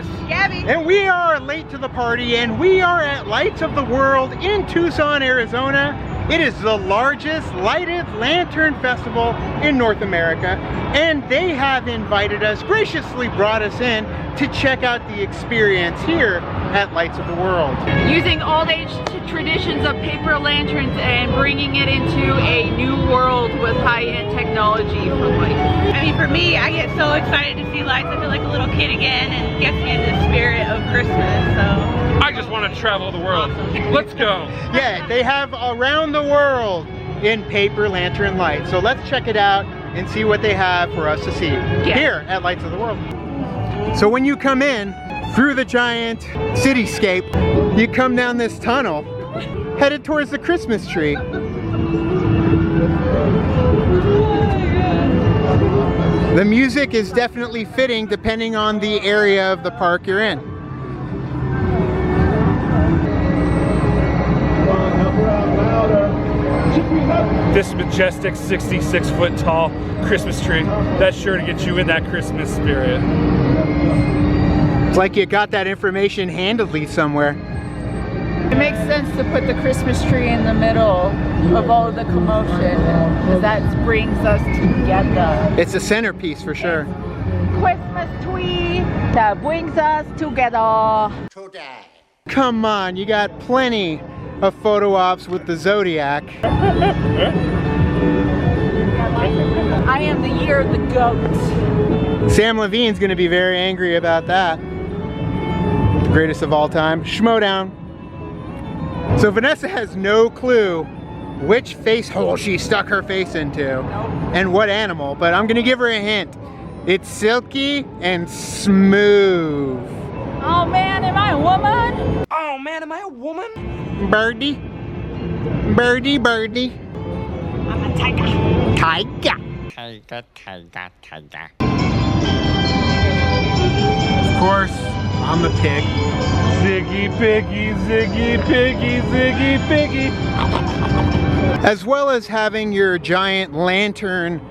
Travis. Gabby. And we are late to the party, and we are at Lights of the World in Tucson, Arizona. It is the largest lighted lantern festival in North America, and they have invited us, graciously brought us in to check out the experience here at Lights of the World. Using old age traditions of paper lanterns and bringing it into a new world with high-end technology for light. I mean, for me, I get so excited to see lights. I feel like a little kid again, and gets me in the spirit of Christmas, so. I just want to travel the world. Let's go. Yeah, they have around the world in paper lantern lights. So let's check it out and see what they have for us to see here at Lights of the World. So when you come in through the giant cityscape, you come down this tunnel headed towards the Christmas tree. The music is definitely fitting depending on the area of the park you're in. This majestic 66-foot tall Christmas tree, that's sure to get you in that Christmas spirit. It's like you got that information handedly somewhere. It makes sense to put the Christmas tree in the middle of all of the commotion, because that brings us together. It's a centerpiece for sure. Christmas tree that brings us together. Come on, you got plenty of photo ops with the Zodiac. I am the year of the goat. Sam Levine's gonna be very angry about that. The greatest of all time, Schmodown. So Vanessa has no clue which face hole she stuck her face into and what animal, but I'm gonna give her a hint. It's silky and smooth. Oh man, am I a woman? Oh man, am I a woman? Birdie. Birdie, birdie. I'm a tiger. Tiger. Tiger, tiger, tiger. Of course, I'm the pig. Ziggy piggy, ziggy piggy, ziggy piggy. As well as having your giant lantern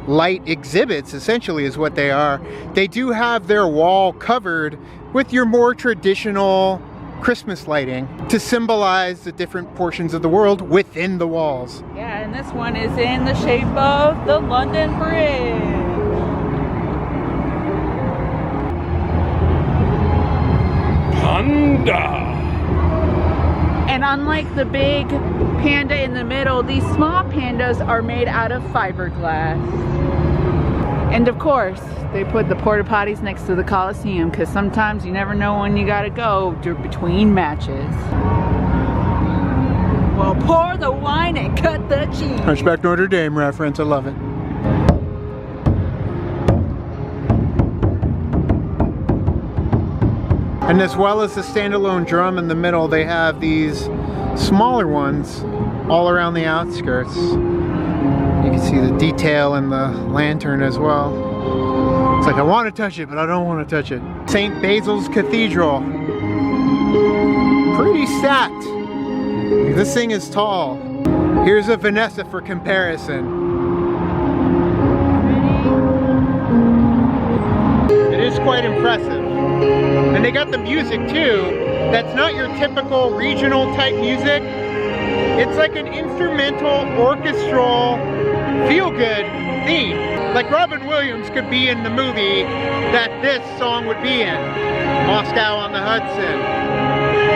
light exhibits, essentially is what they are. They do have their wall covered with your more traditional Christmas lighting to symbolize the different portions of the world within the walls. Yeah, and this one is in the shape of the London Bridge. Panda. And unlike the big panda in the middle, these small pandas are made out of fiberglass. And of course, they put the porta potties next to the Coliseum, because sometimes you never know when you gotta go between matches. Well, pour the wine and cut the cheese. Hunchback Notre Dame reference, I love it. And as well as the standalone drum in the middle, they have these smaller ones all around the outskirts. You can see the detail in the lantern as well. It's like I want to touch it, but I don't want to touch it. St. Basil's Cathedral. Pretty stacked. This thing is tall. Here's a Vanessa for comparison. It is quite impressive. And they got the music too. That's not your typical regional type music. It's like an instrumental, orchestral, feel-good theme. Like Robin Williams could be in the movie that this song would be in. Moscow on the Hudson.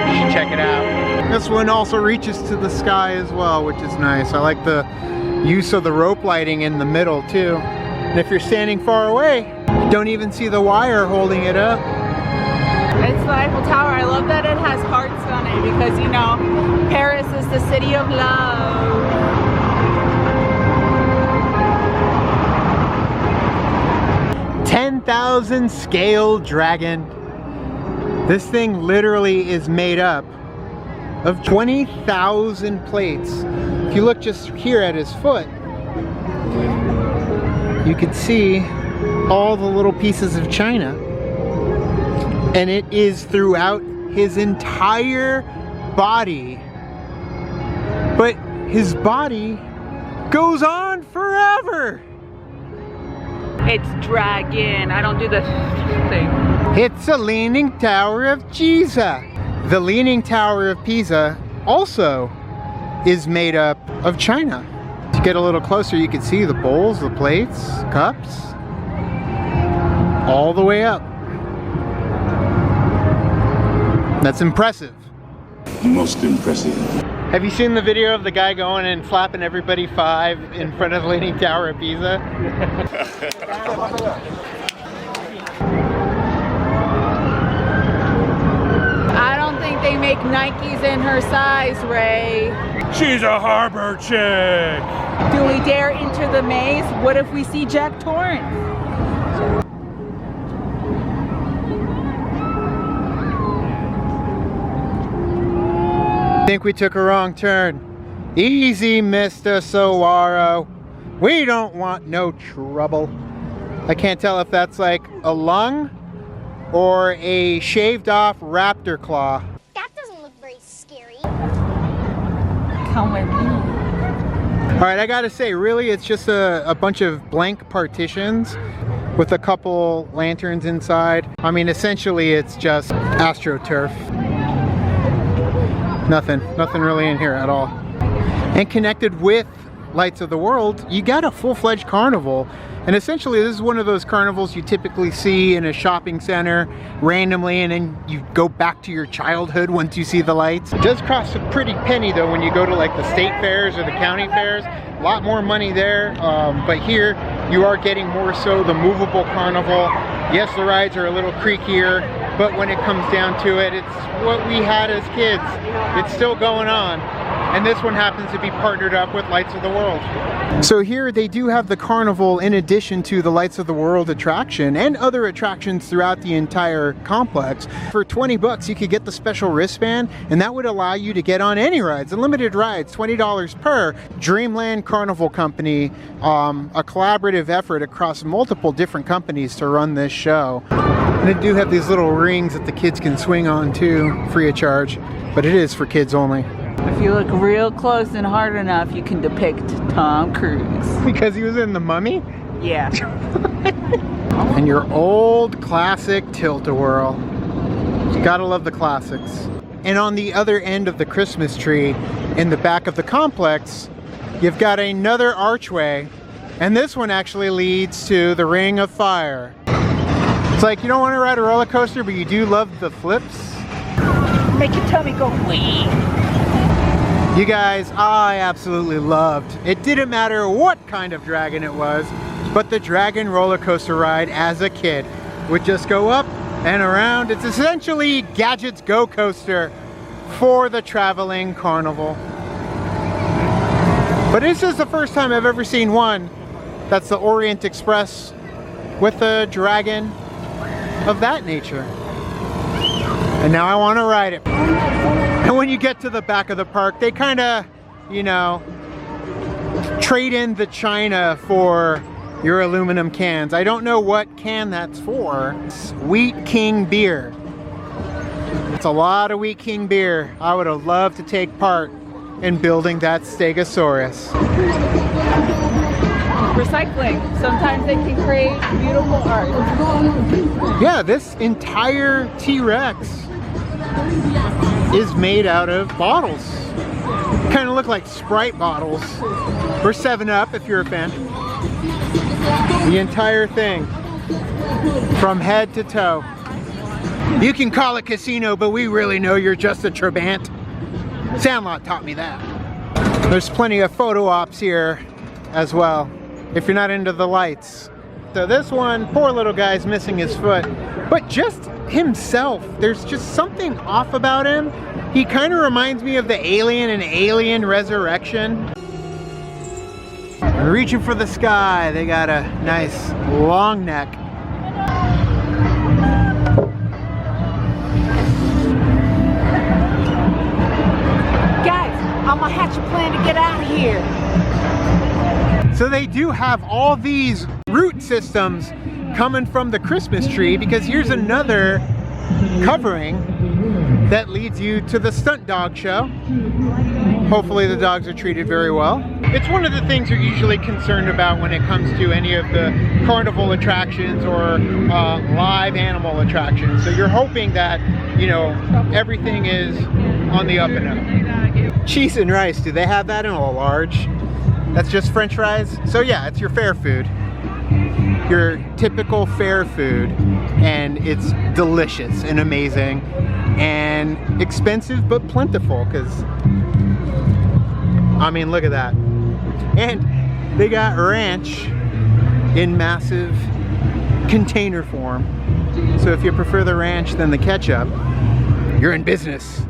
You should check it out. This one also reaches to the sky as well, which is nice. I like the use of the rope lighting in the middle too. And if you're standing far away, you don't even see the wire holding it up. It's the Eiffel Tower. I love that it has hearts on it because, you know, Paris is the city of love. 10,000 scale dragon. This thing literally is made up of 20,000 plates. If you look just here at his foot, you can see all the little pieces of china. And it is throughout his entire body. But his body goes on forever. It's dragon. I don't do the thing. It's the Leaning Tower of Pisa. The Leaning Tower of Pisa also is made up of china. To get a little closer, you can see the bowls, the plates, cups, all the way up. That's impressive. Most impressive. Have you seen the video of the guy going and flapping everybody 5 in front of the Leaning Tower of Pisa? I don't think they make Nikes in her size, Ray. She's a harbor chick. Do we dare enter the maze? What if we see Jack Torrance? Think we took a wrong turn. Easy, Mr. Saguaro. We don't want no trouble. I can't tell if that's like a lung or a shaved off raptor claw. That doesn't look very scary. Come with me. All right, I gotta say, really, it's just a bunch of blank partitions with a couple lanterns inside. I mean, essentially, it's just AstroTurf. Nothing really in here at all. And connected with Lights of the World, you got a full-fledged carnival. And essentially, this is one of those carnivals you typically see in a shopping center randomly, and then you go back to your childhood once you see the lights. It does cost a pretty penny though when you go to like the state fairs or the county fairs. A lot more money there, but here you are getting more so the movable carnival. Yes, the rides are a little creakier, but when it comes down to it, it's what we had as kids. It's still going on. And this one happens to be partnered up with Lights of the World. So here they do have the carnival in addition to the Lights of the World attraction and other attractions throughout the entire complex. For 20 bucks, you could get the special wristband, and that would allow you to get on any rides, unlimited rides, $20 per. Dreamland Carnival Company, a collaborative effort across multiple different companies to run this show. And they do have these little rings that the kids can swing on too, free of charge, but it is for kids only. If you look real close and hard enough, you can depict Tom Cruise. Because he was in The Mummy? Yeah. And your old classic tilt-a-whirl. You gotta love the classics. And on the other end of the Christmas tree, in the back of the complex, you've got another archway. And this one actually leads to the Ring of Fire. It's like you don't want to ride a roller coaster, but you do love the flips. Make your tummy go wee. You guys, I absolutely loved. It didn't matter what kind of dragon it was, but the dragon roller coaster ride as a kid would just go up and around. It's essentially Gadget's Go Coaster for the traveling carnival. But this is the first time I've ever seen one that's the Orient Express with a dragon of that nature. And now I want to ride it. And when you get to the back of the park, they kind of, you know, trade in the china for your aluminum cans. I don't know what can that's for. It's Wheat King beer. It's a lot of Wheat King beer. I would have loved to take part in building that Stegosaurus. Recycling. Sometimes they can create beautiful art. Yeah, this entire T-Rex is made out of bottles. Kind of look like Sprite bottles. Or 7-Up if you're a fan. The entire thing. From head to toe. You can call it casino, but we really know you're just a Trabant. Sandlot taught me that. There's plenty of photo ops here as well, if you're not into the lights. So this one, poor little guy's missing his foot, but just himself, there's just something off about him. He kind of reminds me of the alien in Alien Resurrection. Reaching for the sky, they got a nice long neck. I'm gonna hatch a plan to get out of here. So they do have all these root systems coming from the Christmas tree, because here's another covering that leads you to the stunt dog show. Hopefully the dogs are treated very well. It's one of the things you're usually concerned about when it comes to any of the carnival attractions or live animal attractions. So you're hoping that, you know, everything is on the up and up. Cheese and rice, do they have that in a large? That's just French fries? So yeah, it's your fair food. Your typical fair food, and it's delicious and amazing and expensive but plentiful, because I mean, look at that. And they got ranch in massive container form. So if you prefer the ranch than the ketchup, you're in business.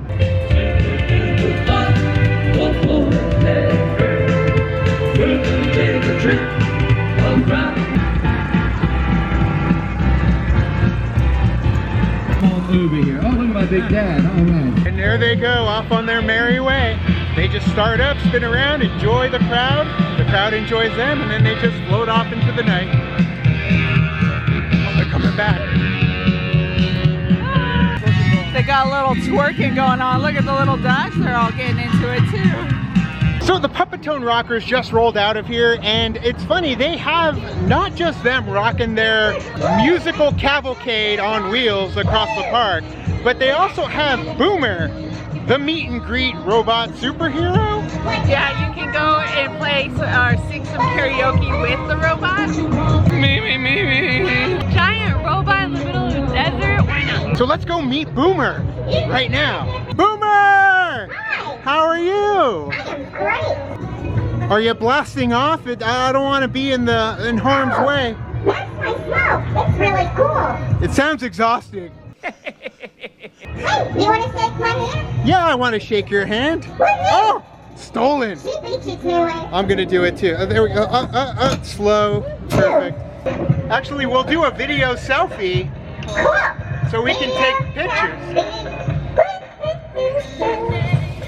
Over here. Oh, look at my big dad. All right. And there they go, off on their merry way. They just start up, spin around, enjoy the crowd enjoys them, and then they just float off into the night. Oh, they're coming back. They got a little twerking going on. Look at the little ducks, they're all getting into it too. So the Puppetone Rockers just rolled out of here, and it's funny, they have not just them rocking their musical cavalcade on wheels across the park, but they also have Boomer, the meet and greet robot superhero. Yeah, you can go and play or sing some karaoke with the robot. Me. Giant robot in the middle of the desert. Why not? So let's go meet Boomer right now. Boomer! How are you? I am great. Are you blasting off? I don't want to be in harm's way. That's my smoke. It's really cool. It sounds exhausting. Hey, you want to shake my hand? Yeah, I want to shake your hand. Oh, stolen. She beat you to it. I'm gonna do it too. There we go. Slow. Perfect. Actually, we'll do a video selfie Cool. so we can take pictures.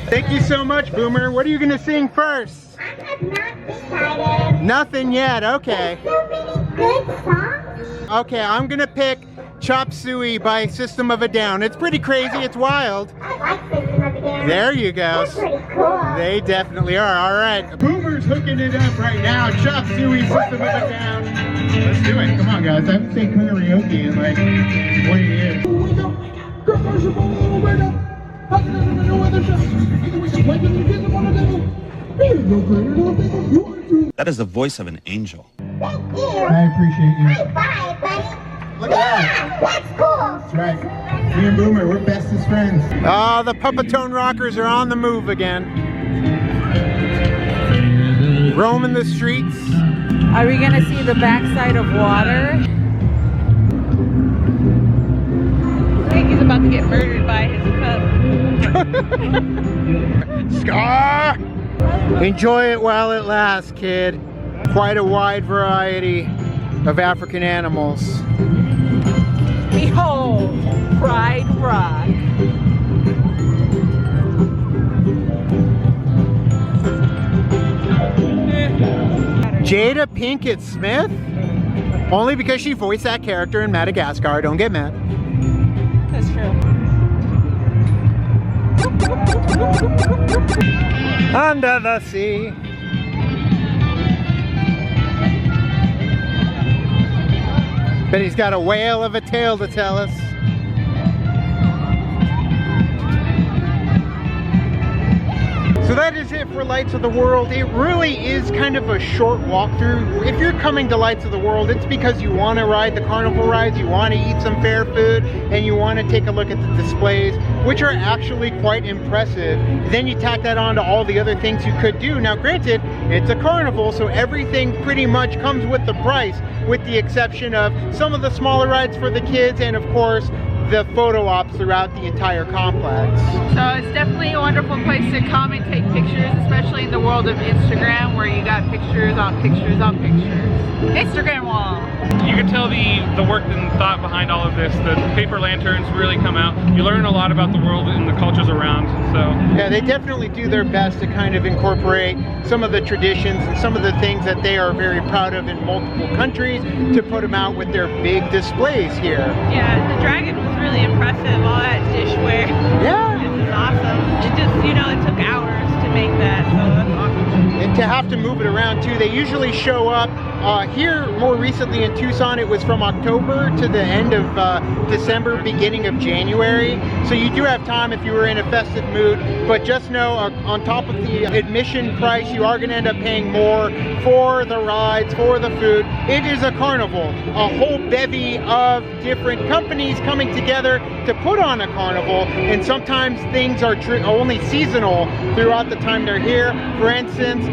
Thank you so much, Boomer. What are you gonna sing first? I have not decided. Nothing yet. Okay. So many good songs. Okay, I'm gonna pick Chop Suey by System of a Down. It's pretty crazy. It's wild. I like System of a Down. There you go. That's pretty cool. They definitely are. All right. Boomer's hooking it up right now. Chop Suey, System of a Down. Let's do it. Come on, guys. I haven't seen karaoke in like 20 years. That is the voice of an angel. Thank you. I appreciate you. High five, buddy. Look at that. That's cool. That's right. Me and Boomer, we're bestest friends. Oh, the Puppetone Rockers are on the move again. Roaming the streets. Are we gonna see the backside of water? I think he's about to get murdered by his cub. Scar! Enjoy it while it lasts, kid. Quite a wide variety of African animals. Behold, Pride Rock. Jada Pinkett Smith? Only because she voiced that character in Madagascar. Don't get mad. That's true. Under the sea. Bet he's got a whale of a tale to tell us. So that is it for Lights of the World. It really is kind of a short walkthrough. If you're coming to Lights of the World, it's because you want to ride the carnival rides, you want to eat some fair food, and you want to take a look at the displays, which are actually quite impressive. Then you tack that on to all the other things you could do. Now granted, it's a carnival, so everything pretty much comes with the price, with the exception of some of the smaller rides for the kids, and of course, the photo ops throughout the entire complex. So it's definitely a wonderful place to come and take pictures, especially in the world of Instagram, where you got pictures on pictures on pictures. Instagram wall. You can tell the work and thought behind all of this. The paper lanterns really come out. You learn a lot about the world and the cultures around. So yeah, they definitely do their best to kind of incorporate some of the traditions and some of the things that they are very proud of in multiple countries to put them out with their big displays here. Yeah, the dragon was really impressive. All that dishware. Yeah. This is awesome. It just, you know, it took hours to make that, so that's awesome. and to have to move it around too. They usually show up here more recently in Tucson. It was from October to the end of December, beginning of January. So you do have time if you were in a festive mood, but just know on top of the admission price, you are going to end up paying more for the rides, for the food. It is a carnival, a whole bevy of different companies coming together to put on a carnival, and sometimes things are only seasonal throughout the time they're here. For instance,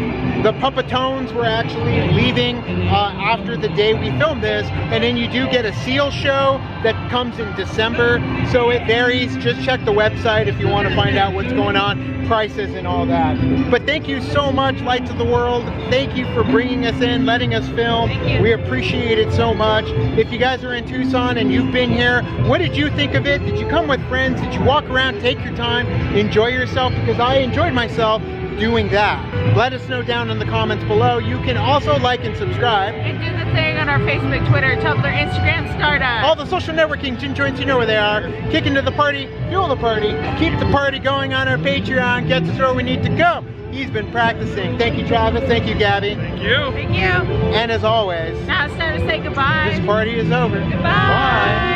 the Puppetones were actually leaving after the day we filmed this, and then you do get a seal show that comes in December, so it varies. Just check the website if you want to find out what's going on, prices and all that. But thank you so much, Lights of the World. Thank you for bringing us in, letting us film. We appreciate it so much. If you guys are in Tucson and you've been here, what did you think of it? Did you come with friends? Did you walk around, take your time, enjoy yourself? Because I enjoyed myself doing that. Let us know down in the comments below. You can also like and subscribe. And do the thing on our Facebook, Twitter, Tumblr, Instagram, Stardust. All the social networking gin joints, you know where they are. Kick into the party, fuel the party, keep the party going on our Patreon, gets us where we need to go. He's been practicing. Thank you, Travis. Thank you, Gabby. Thank you. Thank you. And as always, Now it's time to say goodbye. this party is over. Goodbye. Bye.